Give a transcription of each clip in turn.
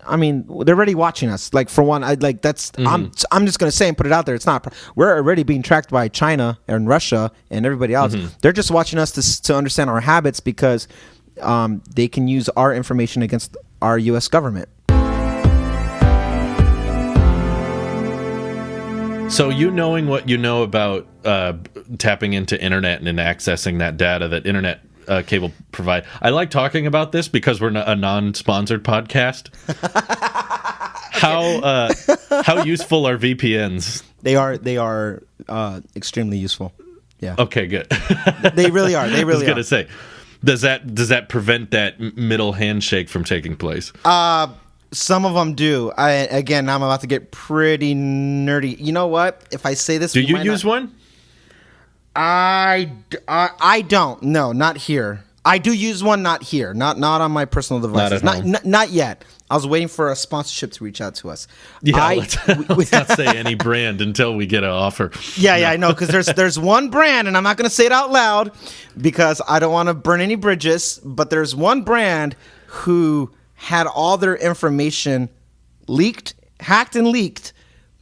I mean, they're already watching us. Like, for one, I'm just gonna say and put it out there. It's not. We're already being tracked by China and Russia and everybody else. They're just watching us to understand our habits because they can use our information against our U.S. government. So you knowing what you know about tapping into internet and accessing that data that internet cable provide. I like talking about this because we're a non-sponsored podcast. How useful are VPNs? They are extremely useful. Yeah. Okay, good. They really are. They really I was going to say, does that prevent that middle handshake from taking place? Some of them do. I'm about to get pretty nerdy. You know what? If I say this, do you use one? I don't. No, not here. I do use one, not here. Not on my personal devices. Not yet. I was waiting for a sponsorship to reach out to us. Yeah, let's not say any brand until we get an offer. Yeah, I know, because there's one brand, and I'm not going to say it out loud because I don't want to burn any bridges, but there's one brand who had all their information hacked and leaked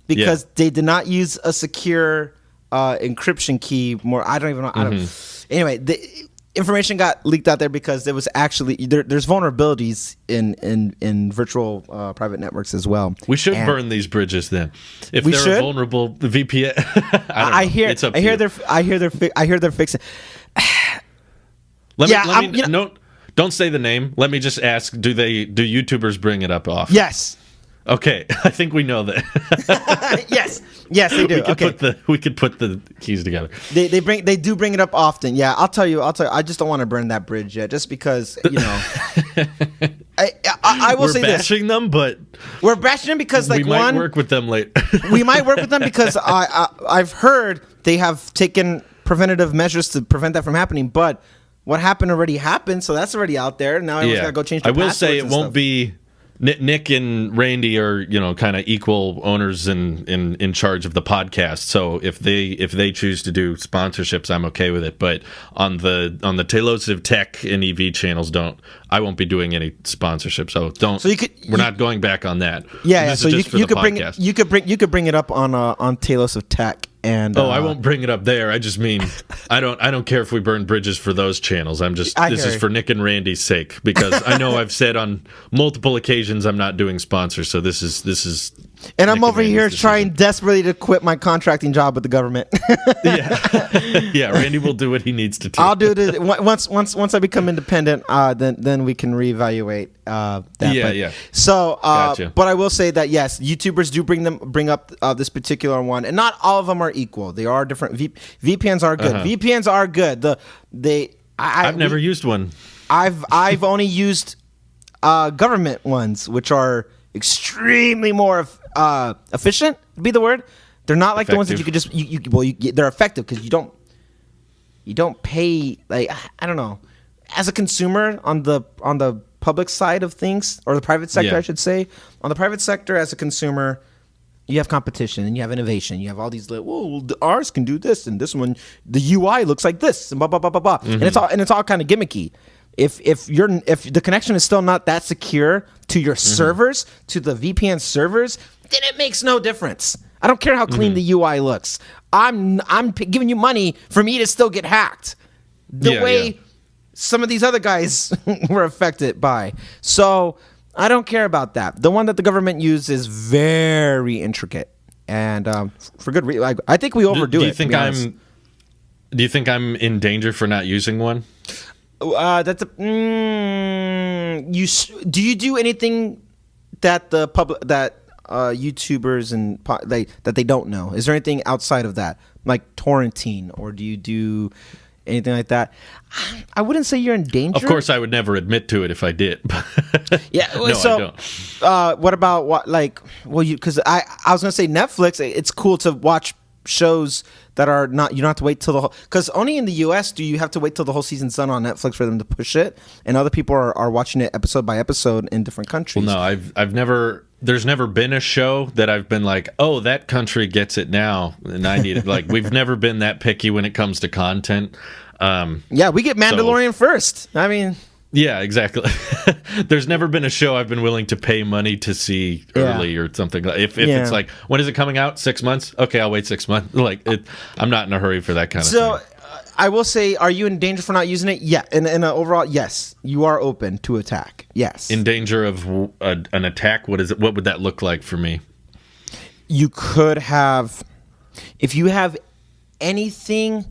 because they did not use a secure encryption key. I don't even know. Anyway, the information got leaked out there because there was actually there's vulnerabilities in virtual private networks as well. We should burn these bridges then. If they're a vulnerable VPN, I hear they're fixing. Don't say the name. Let me just ask: Do YouTubers bring it up often? Yes. Okay, I think we know that. Yes, they do. We could put the keys together. They do bring it up often. Yeah, I'll tell you. I just don't want to burn that bridge yet, just because I will say this. We're bashing them, but we're bashing them because we might work with them later. We might work with them because I've heard they have taken preventative measures to prevent that from happening, but what happened already happened, so that's already out there. Now everyone's got to go change their passwords. I will say it won't be. Nick and Randy are, kind of equal owners and in charge of the podcast. So if they choose to do sponsorships, I'm okay with it. But on the Tailosive Tech and EV channels, I won't be doing any sponsorships. So don't. So we're not going back on that. Yeah. So you could bring it up on Tailosive Tech. And I won't bring it up there. I just mean I don't care if we burn bridges for those channels. This is for Nick and Randy's sake, because I know I've said on multiple occasions I'm not doing sponsors. So this is. And I'm over here trying desperately to quit my contracting job with the government. Yeah. Randy will do what he needs to do. I'll do it once I become independent. Then we can reevaluate that. Yeah. So, gotcha. But I will say that yes, YouTubers do bring up this particular one, and not all of them are equal. They are different. VPNs are good. VPNs are good. I've never used one. I've only used government ones, which are extremely more efficient, would be the word. They're not like effective. The ones that you could just they're effective because you don't pay, like, I don't know, as a consumer on the public side of things, or the private sector, I should say. On the private sector, as a consumer, you have competition and you have innovation. You have all these ours can do this, and this one, the UI looks like this, and blah blah blah blah blah. And it's all kind of gimmicky. If the connection is still not that secure to your servers, to the VPN servers, then it makes no difference. I don't care how clean the UI looks. I'm giving you money for me to still get hacked. The way some of these other guys were affected by. So I don't care about that. The one that the government used is very intricate, and for good reason. I think we overdo it. Do you think I'm in danger for not using one? Do you do anything that the public, that YouTubers and that they don't know? Is there anything outside of that, like torrenting, or do you do anything like that? I wouldn't say you're in danger. Of course, I would never admit to it if I did. Yeah. No, I don't. What about because I was gonna say Netflix. It's cool to watch shows that are not, you don't have to wait till the whole, because only in the US do you have to wait till the whole season's done on Netflix for them to push it, and other people are watching it episode by episode in different countries. Well, no, there's never been a show that I've been like, oh, that country gets it now, and I need it. Like, we've never been that picky when it comes to content. Yeah, we get Mandalorian first. I mean, Yeah, exactly. There's never been a show I've been willing to pay money to see early or something. If it's like, when is it coming out? 6 months? Okay, I'll wait 6 months. I'm not in a hurry for that kind of thing. So, I will say, are you in danger for not using it? Yeah. In overall, yes. You are open to attack. Yes. In danger of an attack? What is it? What would that look like for me? You could have, if you have anything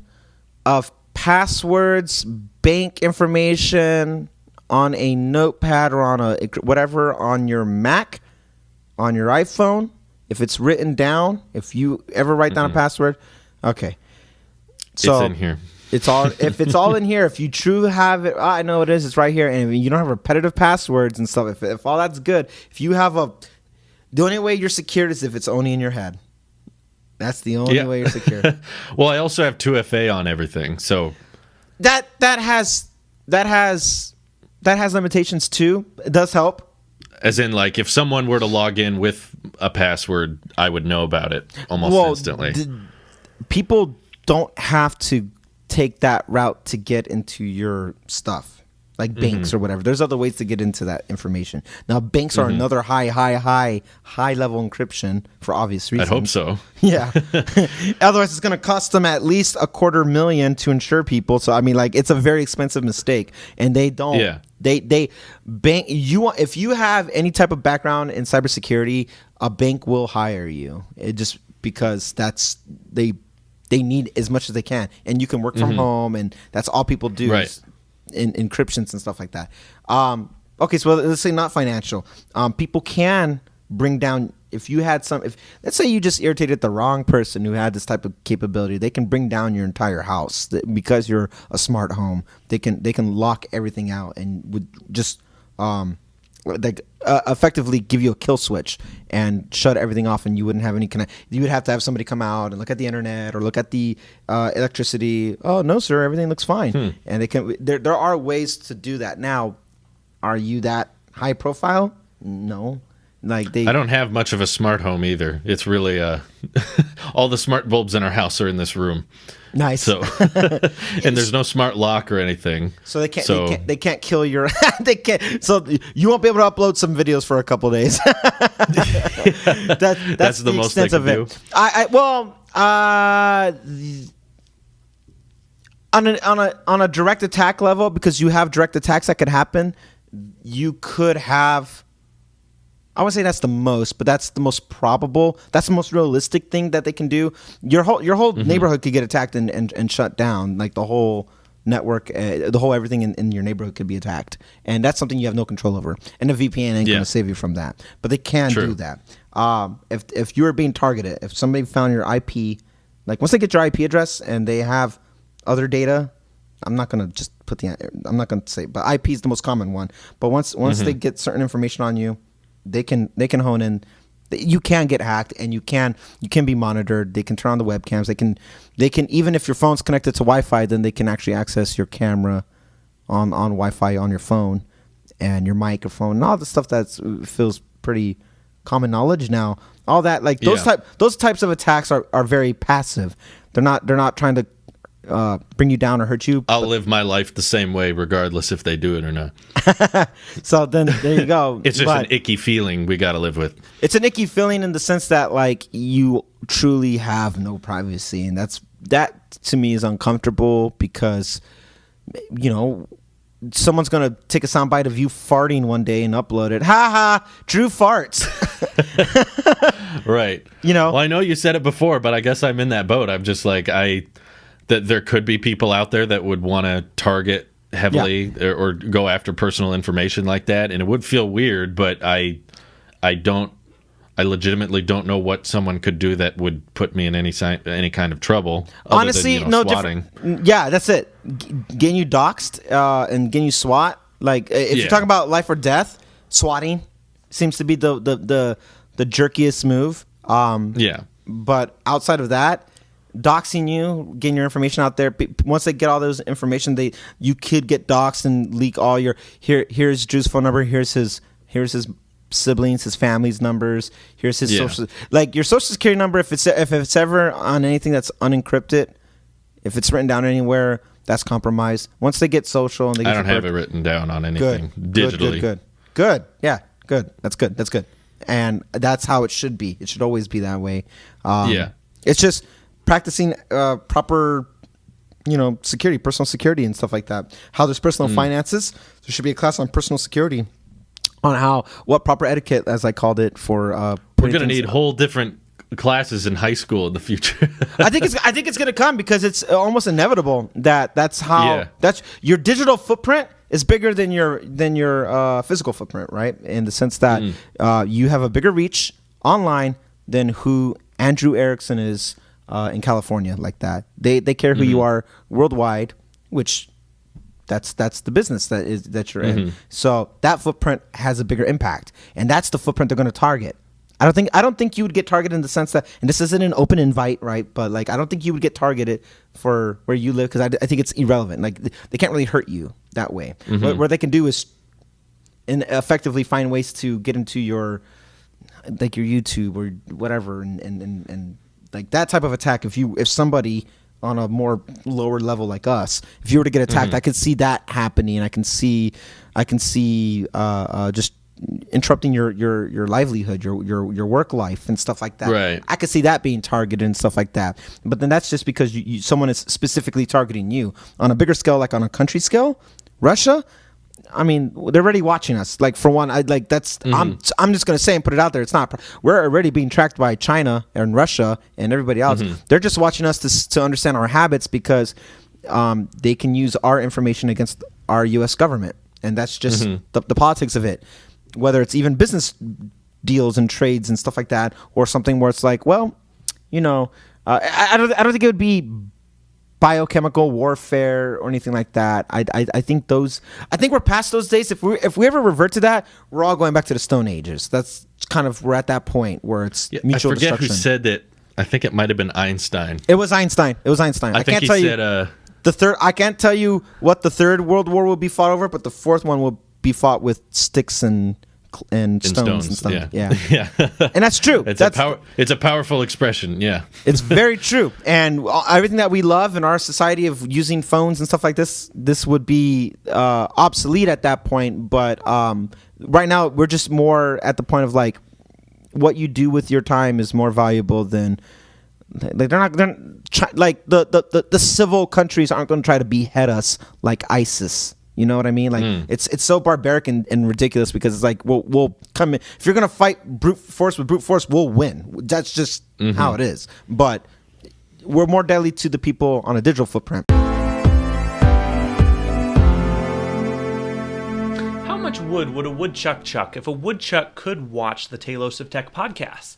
of passwords, bank information on a notepad or on a whatever on your Mac, on your iPhone, if it's written down, if you ever write down a password, okay. So it's in here. It's all if it's all in here. If you truly have it, I know it is. It's right here, and if you don't have repetitive passwords and stuff. If all that's good, if you have the only way you're secured is if it's only in your head. That's the only way you're secure. Well, I also have 2FA on everything, so that has limitations too. It does help. As in, like, if someone were to log in with a password, I would know about it almost instantly. People don't have to take that route to get into your stuff, like banks or whatever. There's other ways to get into that information. Now, banks are another high level encryption for obvious reasons. I hope so. Yeah. Otherwise, it's going to cost them at least $250,000 to insure people. So, I mean, like, it's a very expensive mistake, and they don't. Yeah. They bank. If you have any type of background in cybersecurity, a bank will hire you. It just because they need as much as they can, and you can work from home, and that's all people do. Right. Is in encryptions and stuff like that. Okay, so let's say not financial. People can bring down if let's say you just irritated the wrong person who had this type of capability. They can bring down your entire house because you're a smart home. They can lock everything out and would just effectively give you a kill switch and shut everything off, and you wouldn't have any connect. You would have to have somebody come out and look at the internet or look at the electricity. Oh no, sir, everything looks fine. And they can. There are ways to do that. Now, are you that high profile? No. I don't have much of a smart home either. It's really all the smart bulbs in our house are in this room. Nice. So, and there's no smart lock or anything. So they can't. They can't kill your. They can't. So you won't be able to upload some videos for a couple of days. That's the most they can do. On a direct attack level, because you have direct attacks that could happen, you could have. I would say that's the most, but that's the most probable. That's the most realistic thing that they can do. Your whole neighborhood could get attacked and shut down. Like the whole network, the whole everything in your neighborhood could be attacked, and that's something you have no control over. And a VPN ain't going to save you from that. But they can do that. If you are being targeted, if somebody found your IP, like once they get your IP address and they have other data, I'm not going to just put I'm not going to say, but IP is the most common one. But once they get certain information on you, they can hone in. You can get hacked, and you can be monitored. They can turn on the webcams. They can even if your phone's connected to Wi-Fi, then they can actually access your camera on Wi-Fi on your phone and your microphone and all the stuff that feels pretty common knowledge now. All that those types of attacks are very passive. They're not trying to bring you down or hurt you. I'll live my life the same way regardless if they do it or not. So then there you go. It's just an icky feeling we got to live with. It's an icky feeling in the sense that like you truly have no privacy, and that to me is uncomfortable because someone's gonna take a soundbite of you farting one day and upload it. Ha ha! Drew farts. Right. Well, I know you said it before, but I guess I'm in that boat. I'm just like that there could be people out there that would want to target heavily or go after personal information like that, and it would feel weird, but I legitimately don't know what someone could do that would put me in any kind of trouble. Honestly, than, no swatting. Different. Yeah, that's it. Getting you doxxed and getting you SWAT. Like if you're talking about life or death, swatting seems to be the jerkiest move. But outside of that, doxing you, getting your information out there. Once they get all those information, you could get doxed and leak all your. Here's Drew's phone number. Here's his siblings, his family's numbers. Here's his social, like your social security number. If it's ever on anything that's unencrypted, if it's written down anywhere, that's compromised. Once they get social and they get I don't have it written down on anything digitally. Good. Yeah, good. That's good. And that's how it should be. It should always be that way. It's just practicing proper, security, personal security and stuff like that. How there's personal finances. There should be a class on personal security, on what proper etiquette, as I called it, for. We're gonna need whole different classes in high school in the future. I think it's gonna come because it's almost inevitable that's your digital footprint is bigger than your physical footprint, right? In the sense that you have a bigger reach online than who Andrew Erickson is in California, like that. They care who you are worldwide, which that's the business that you're in. So that footprint has a bigger impact, and that's the footprint they're going to target. I don't think you would get targeted in the sense that, and this isn't an open invite, right? But like, I don't think you would get targeted for where you live, because I think it's irrelevant. Like, they can't really hurt you that way. What they can do is effectively find ways to get into your YouTube or whatever, and like that type of attack. If somebody on a more lower level like us, if you were to get attacked, I could see that happening. I can see just interrupting your livelihood, your work life and stuff like that. Right. I could see that being targeted and stuff like that. But then that's just because someone is specifically targeting you. On a bigger scale, like on a country scale, Russia, I mean, they're already watching us. Like, for one, I'm just gonna say and put it out there. It's not. We're already being tracked by China and Russia and everybody else. They're just watching us to understand our habits, because they can use our information against our U.S. government, and that's just the politics of it. Whether it's even business deals and trades and stuff like that, or something where it's like, well, I don't think it would be biochemical warfare or anything like that. I think we're past those days. If we ever revert to that, we're all going back to the Stone Ages. That's kind of, we're at that point where it's mutual destruction. I forget who said that. I think it might have been Einstein. It was Einstein. I think he said the third. I can't tell you what the third World War will be fought over, but the fourth one will be fought with sticks and stones and stuff. Yeah. And that's true. It's a powerful expression. Yeah. It's very true. And everything that we love in our society of using phones and stuff like this would be obsolete at that point. But right now, we're just more at the point of like, what you do with your time is more valuable than, like, the civil countries aren't going to try to behead us like ISIS. You know what I mean? Like, it's so barbaric and ridiculous, because it's like, we'll come in. If you're going to fight brute force with brute force, we'll win. That's just how it is. But we're more deadly to the people on a digital footprint. How much wood would a woodchuck chuck if a woodchuck could watch the Tailosive Tech podcast?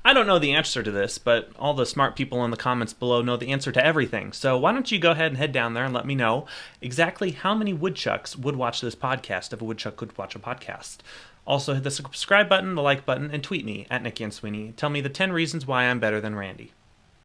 I don't know the answer to this, but all the smart people in the comments below know the answer to everything. So why don't you go ahead and head down there and let me know exactly how many woodchucks would watch this podcast if a woodchuck could watch a podcast. Also, hit the subscribe button, the like button, and tweet me at Nicky and Sweeney. Tell me the 10 reasons why I'm better than Randy.